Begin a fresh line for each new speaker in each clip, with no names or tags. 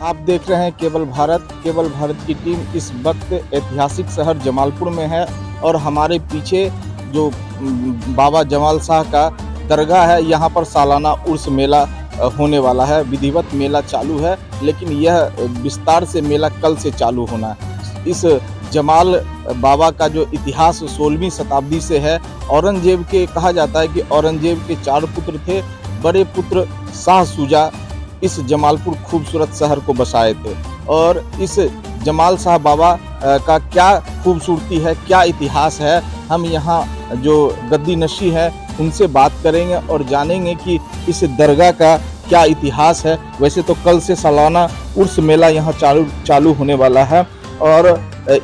आप देख रहे हैं केवल भारत। केवल भारत की टीम इस वक्त ऐतिहासिक शहर जमालपुर में है और हमारे पीछे जो बाबा जमाल शाह का दरगाह है, यहाँ पर सालाना उर्स मेला होने वाला है। विधिवत मेला चालू है, लेकिन यह विस्तार से मेला कल से चालू होना है। इस जमाल बाबा का जो इतिहास 16वीं शताब्दी से है। औरंगजेब के कहा जाता है कि औरंगजेब के 4 पुत्र थे। बड़े पुत्र शाह शुजा इस जमालपुर खूबसूरत शहर को बसाए थे। और इस जमाल शाह बाबा का क्या खूबसूरती है, क्या इतिहास है, हम यहाँ जो गद्दी नशी है उनसे बात करेंगे और जानेंगे कि इस दरगाह का क्या इतिहास है। वैसे तो कल से सालाना उर्स मेला यहाँ चालू होने वाला है और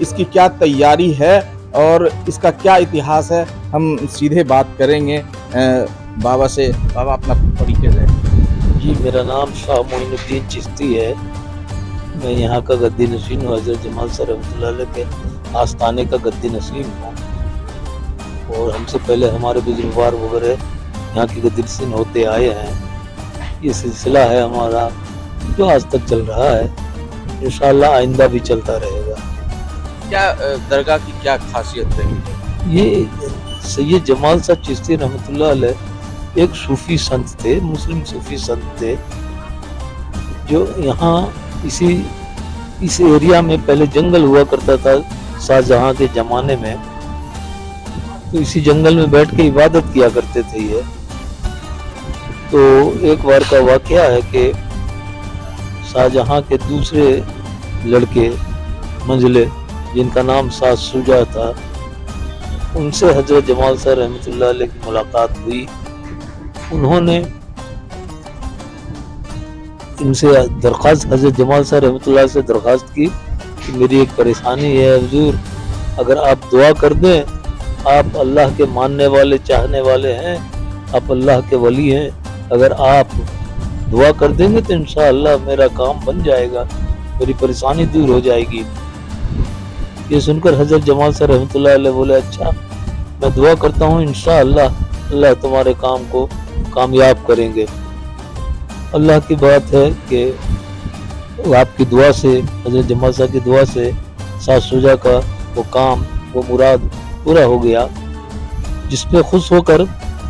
इसकी क्या तैयारी है और इसका क्या इतिहास है, हम सीधे बात करेंगे बाबा से। बाबा, अपना परिचय दें।
जी, मेरा नाम शाह मोइनुद्दीन चिश्ती है। मैं यहाँ का गद्दी नशीन हूँ। हज़रत जमाल शाह रहमतुल्लाह अलैह के आस्थाने का गद्दी नशीन हूँ और हमसे पहले हमारे बुजुर्गवार वगैरह यहाँ की गद्दी नशीन होते आए हैं। ये सिलसिला है हमारा जो आज तक चल रहा है, इंशाअल्लाह आइंदा भी चलता रहेगा।
क्या दरगाह की क्या खासियत रही?
ये सैयद जमाल शाह चिश्ती रहमतुल्लाह अलैह एक सूफी संत थे, मुस्लिम सूफी संत थे, जो यहाँ इस एरिया में पहले जंगल हुआ करता था शाहजहां के जमाने में। तो इसी जंगल में बैठ के इबादत किया करते थे ये। तो एक बार का वाकया है कि शाहजहां के दूसरे लड़के मंझले, जिनका नाम शाह शुजा था, उनसे हजरत जमाल शाह रहमतुल्लाह अलैह की मुलाकात हुई। उन्होंने इनसे हजरत जमाल शाह रहमतुल्लाह से दरख्वास्त की कि मेरी एक परेशानी है हुजूर, अगर आप दुआ कर दें, आप अल्लाह के मानने वाले चाहने वाले हैं, आप अल्लाह के वली हैं, अगर आप दुआ कर देंगे तो इंशाअल्लाह मेरा काम बन जाएगा, मेरी परेशानी दूर हो जाएगी। ये सुनकर हजरत जमाल शाह रहमतुल्लाह अलैह बोले, अच्छा मैं दुआ करता हूँ, इंशाअल्लाह अल्लाह तुम्हारे काम को कामयाब करेंगे। अल्लाह की बात है कि आपकी दुआ से, हजरत जमाल शाह की दुआ से शाह शुजा का वो काम, वो मुराद पूरा हो गया। जिसपे खुश होकर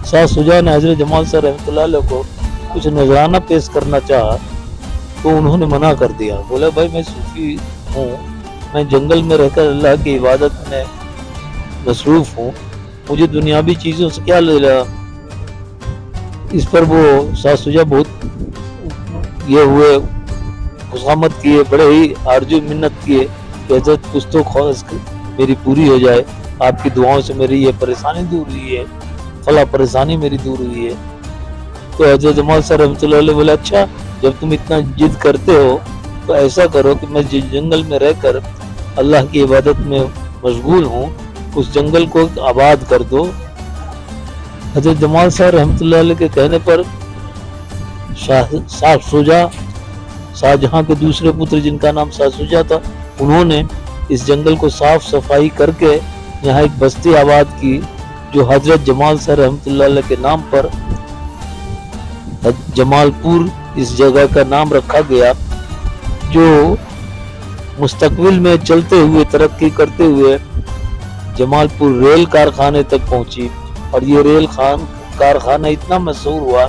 शाह शुजा ने हजरत जमाल शाह रहमतुल्लाह अलैह को कुछ नजराना पेश करना चाहा तो उन्होंने मना कर दिया। बोला, भाई मैं सूफी हूँ, मैं जंगल में रहकर अल्लाह की इबादत में मसरूफ हूँ, मुझे दुनियावी चीजों से क्या ले रहा। इस पर वो शाह शुजा बहुत ये हुए, खुशामद किए, बड़े ही आरजू मिन्नत किए कि हजरत कुछ तो ख्वाहिश मेरी पूरी हो जाए, आपकी दुआओं से मेरी ये परेशानी दूर हुई है, फला परेशानी मेरी दूर हुई है। तो हजरत जमाल शाह रहमतुल्लाह अलैह बोले, अच्छा जब तुम इतना जिद करते हो तो ऐसा करो कि मैं जिस जंगल में रहकर अल्लाह की इबादत में मशगूल हूँ, उस जंगल को आबाद कर दो। हजरत जमाल शाह रहमतुल्लाह अलैह के कहने पर शाह शुजा, शाहजहां के दूसरे पुत्र जिनका नाम शाह शुजा था, उन्होंने इस जंगल को साफ सफाई करके यहाँ एक बस्ती आबाद की, जो हजरत जमाल शाह रहमतुल्लाह अलैह के नाम पर जमालपुर इस जगह का नाम रखा गया, जो मुस्तकबिल में चलते हुए, तरक्की करते हुए जमालपुर रेल कारखाने तक पहुंची। और ये रेल कारखाना इतना मशहूर हुआ,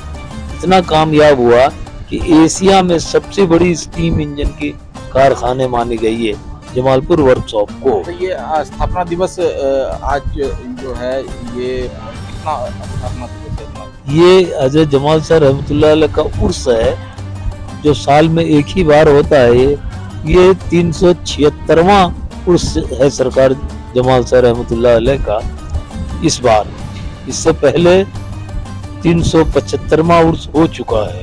इतना कामयाब हुआ कि एशिया में सबसे बड़ी स्टीम इंजन की कारखाने मानी गई है जमालपुर वर्कशॉप को।
तो ये स्थापना दिवस आज जो है, ये कितना स्थापना दिवस है?
ये हजरत जमाल शाह रहमतुल्लाह अलैह का उर्स है, जो साल में एक ही बार होता है। ये 376वां उर्स है सरकार जमाल शाह रहमतुल्लाह अलैह का इस बार। इससे पहले 375वां उर्स हो चुका है।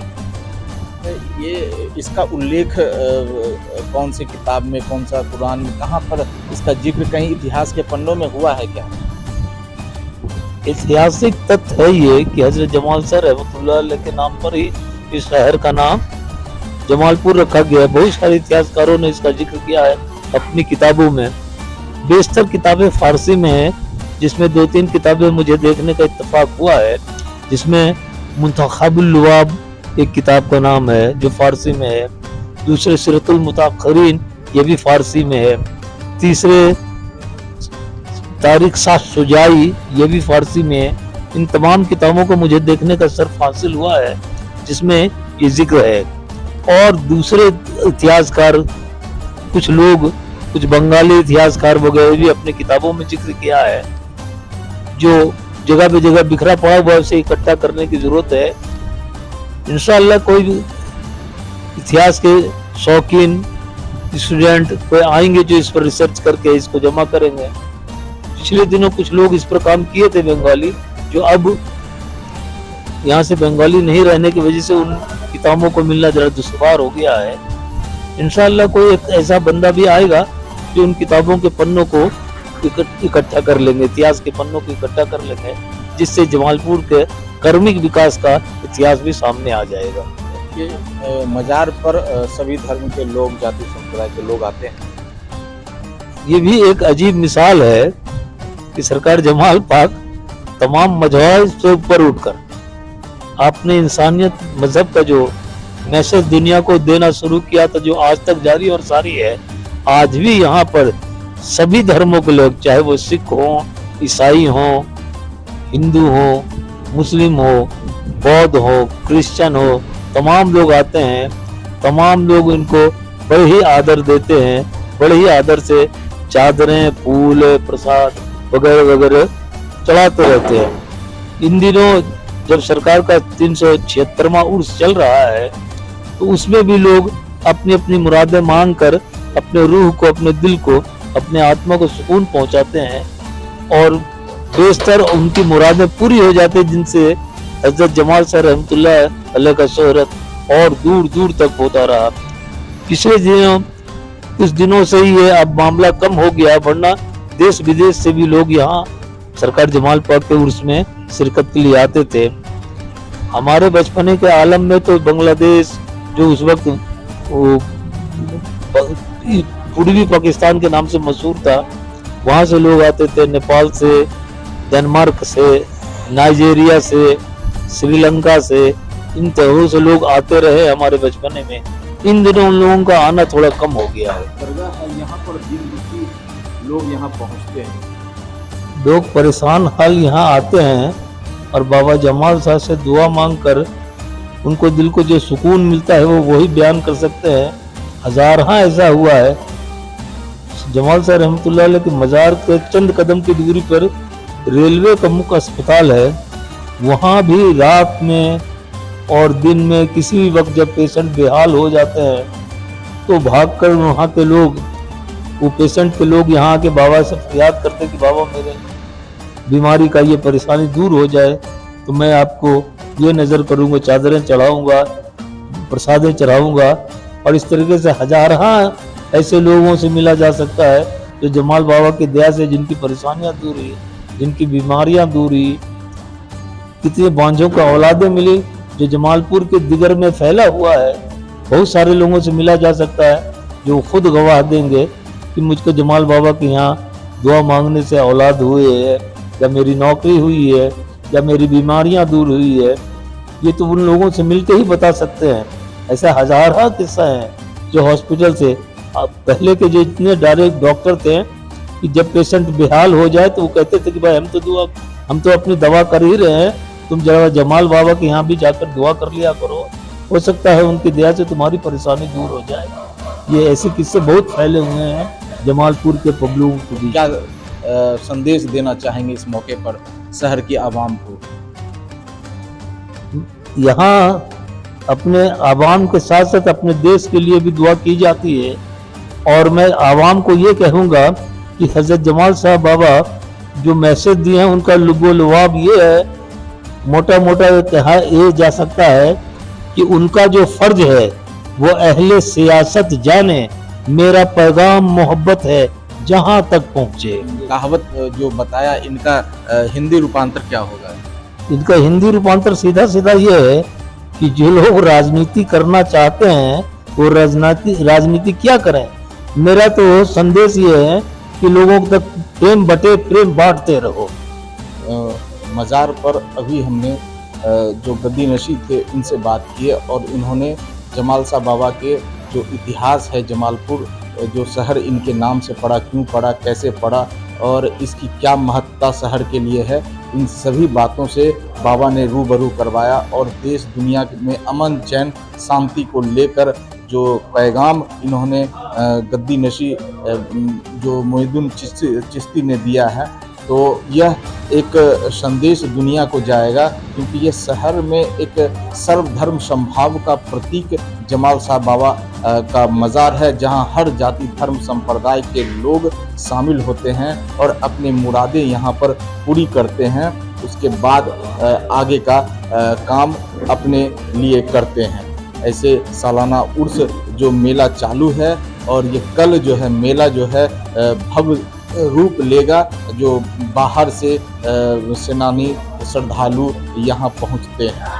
ये इसका उल्लेख कौन सी किताब में, कौन सा कुरान में, कहाँ पर इसका जिक्र कहीं इतिहास के पन्नों में हुआ है क्या?
ऐतिहासिक तथ्य है ये कि हजरत जमाल शाह रहमतुल्लाह अलैह के नाम पर ही इस शहर का नाम जमालपुर रखा गया है। बहुत सारे इतिहासकारों ने इसका जिक्र किया है अपनी किताबों में। बेशतर किताबें फारसी में हैं, जिसमें 2-3 किताबें मुझे देखने का इत्तेफाक हुआ है, जिसमें मुंतखबुल लुआब एक किताब का नाम है जो फारसी में है। दूसरे सिरतुल मुताखरीन, ये भी फारसी में है। तीसरे तारिक साथ शुजाई, ये भी फारसी में है। इन तमाम किताबों को मुझे देखने का शर्फ हासिल हुआ है जिसमें ये जिक्र है। और दूसरे इतिहासकार, कुछ लोग, कुछ बंगाली इतिहासकार वगैरह भी अपने किताबों में जिक्र किया है। जो जगह पे जगह बिखरा पड़ा हुआ है उसे इकट्ठा करने की जरूरत है। इंशाअल्लाह कोई भी इतिहास के शौकीन स्टूडेंट कोई आएंगे जो इस पर रिसर्च करके इसको जमा करेंगे। पिछले दिनों कुछ लोग इस पर काम किए थे बंगाली, जो अब यहाँ से बंगाली नहीं रहने की वजह से उन किताबों को मिलना जरा दुश्वार हो गया है। इंशाअल्लाह कोई एक ऐसा बंदा भी आएगा जो उन किताबों के पन्नों को इकट्ठा कर लेंगे, इतिहास के पन्नों को इकट्ठा कर लेंगे, जिससे जमालपुर के कर्मिक विकास का इतिहास भी सामने आ जाएगा।
ये मजार पर सभी धर्म के लोग, जाति संप्रदाय के लोग आते हैं।
ये भी एक अजीब मिसाल है कि सरकार जमाल पाक तमाम मजहब से ऊपर उठकर आपने इंसानियत मजहब का जो मैसेज दुनिया को देना शुरू किया था, जो आज तक जारी और सारी है। आज भी यहाँ पर सभी धर्मों के लोग, चाहे वो सिख हो, ईसाई हो, हिंदू हो, मुस्लिम हो, बौद्ध हो, क्रिश्चियन हो, तमाम लोग आते हैं। तमाम लोग इनको बड़े ही आदर देते हैं, बड़े ही आदर से चादरें, फूल, प्रसाद वगैरह वगैरह चढ़ाते रहते हैं। इन दिनों जब सरकार का 376वां उर्स चल रहा है तो उसमें भी लोग अपनी अपनी मुरादें मांग कर अपने रूह को, अपने दिल को, अपने आत्मा को सुकून पहुंचाते हैं और बेशतर उनकी मुरादें पूरी हो जाती हैं, जिनसे हजरत जमाल साहब रहमतुल्लाह अलैह का शोहरत और दूर दूर तक होता रहा। पिछले दिनों, कुछ दिनों से ही ये अब मामला कम हो गया, वरना देश विदेश से भी लोग यहाँ सरकार जमाल पाक के उर्स में शिरकत के लिए आते थे। हमारे बचपने के आलम में तो बांग्लादेश, जो उस वक्त पूर्वी पाकिस्तान के नाम से मशहूर था, वहाँ से लोग आते थे। नेपाल से, डेनमार्क से, नाइजीरिया से, श्रीलंका से, इन तरह से लोग आते रहे हमारे बचपने में। इन दिनों उन लोगों का आना थोड़ा कम हो गया है।
दरगाह है यहाँ पर, दिन दुखी लोग यहाँ पहुँचते हैं।
लोग परेशान हाल यहाँ आते हैं और बाबा जमाल साहब से दुआ मांगकर उनको दिल को जो सुकून मिलता है वो वही बयान कर सकते हैं। हजारहा ऐसा हुआ है। जमाल साहब रहमतुल्लाह अलैह के मजार के चंद कदम की दूरी पर रेलवे का मुख्य अस्पताल है। वहाँ भी रात में और दिन में किसी भी वक्त जब पेशेंट बेहाल हो जाते हैं तो भागकर वहाँ के लोग, वो पेशेंट के लोग यहाँ आके बाबा से फरियाद करते कि बाबा मेरे बीमारी का ये परेशानी दूर हो जाए तो मैं आपको ये नज़र करूँगा, चादरें चढ़ाऊँगा, प्रसादें चढ़ाऊँगा। और इस तरीके से हजारहा ऐसे लोगों से मिला जा सकता है जो जमाल बाबा की दया से जिनकी परेशानियाँ दूर हुई, जिनकी बीमारियाँ दूर हुई। कितने बांझों को औलादें मिली जो जमालपुर के दिगर में फैला हुआ है। बहुत सारे लोगों से मिला जा सकता है जो खुद गवाह देंगे कि मुझको जमाल बाबा के यहाँ दुआ मांगने से औलाद हुई है, या मेरी नौकरी हुई है, या मेरी बीमारियां दूर हुई है। ये तो उन लोगों से मिलके ही बता सकते हैं। ऐसा हजारों किस्सा है जो हॉस्पिटल से, पहले के जो इतने डायरेक्ट डॉक्टर थे कि जब पेशेंट बेहाल हो जाए तो वो कहते थे कि भाई हम तो अपनी दवा कर ही रहे हैं, तुम जरा जमाल बाबा के यहाँ भी जाकर दुआ कर लिया करो, हो सकता है उनकी दया से तुम्हारी परेशानी दूर हो जाए। ये ऐसे किस्से बहुत फैले हुए हैं जमालपुर के पब्लिक को भी।
क्या संदेश देना चाहेंगे इस मौके पर शहर की आवाम को?
यहाँ अपने आवाम के साथ साथ अपने देश के लिए भी दुआ की जाती है। और मैं आवाम को ये कहूँगा कि हजरत जमाल साहब बाबा जो मैसेज दिए हैं उनका लुबो लुआब ये है, मोटा मोटा कहा ये जा सकता है कि उनका जो फर्ज है वो अहले सियासत जाने, मेरा पैगाम मोहब्बत है जहां तक पहुंचे।
कहावत जो बताया, इनका हिंदी रूपांतर क्या होगा?
इनका हिंदी रूपांतर सीधा सीधा ये है कि जो लोग राजनीति करना चाहते हैं वो राजनीति क्या करें। मेरा तो संदेश ये है कि लोगों तक प्रेम बटे, प्रेम बांटते रहो।
मजार पर अभी हमने जो गद्दी नशीद थे इनसे बात की है और इन्होंने जमाल साहब बाबा के जो इतिहास है जमालपुर जो शहर इनके नाम से पड़ा, क्यों पड़ा, कैसे पड़ा और इसकी क्या महत्ता शहर के लिए है, इन सभी बातों से बाबा ने रूबरू करवाया और देश दुनिया में अमन चैन शांति को लेकर जो पैगाम इन्होंने गद्दी नशी जो मोहिउद्दीन चिश्ती ने दिया है, तो यह एक संदेश दुनिया को जाएगा, क्योंकि ये शहर में एक सर्वधर्म समभाव का प्रतीक जमाल शाह बाबा का मज़ार है, जहां हर जाति धर्म संप्रदाय के लोग शामिल होते हैं और अपनी मुरादें यहां पर पूरी करते हैं। उसके बाद आगे का काम अपने लिए करते हैं। ऐसे सालाना उर्स जो मेला चालू है और ये कल जो है मेला जो है भव्य रूप लेगा, जो बाहर से सेनानी श्रद्धालु यहाँ पहुँचते हैं।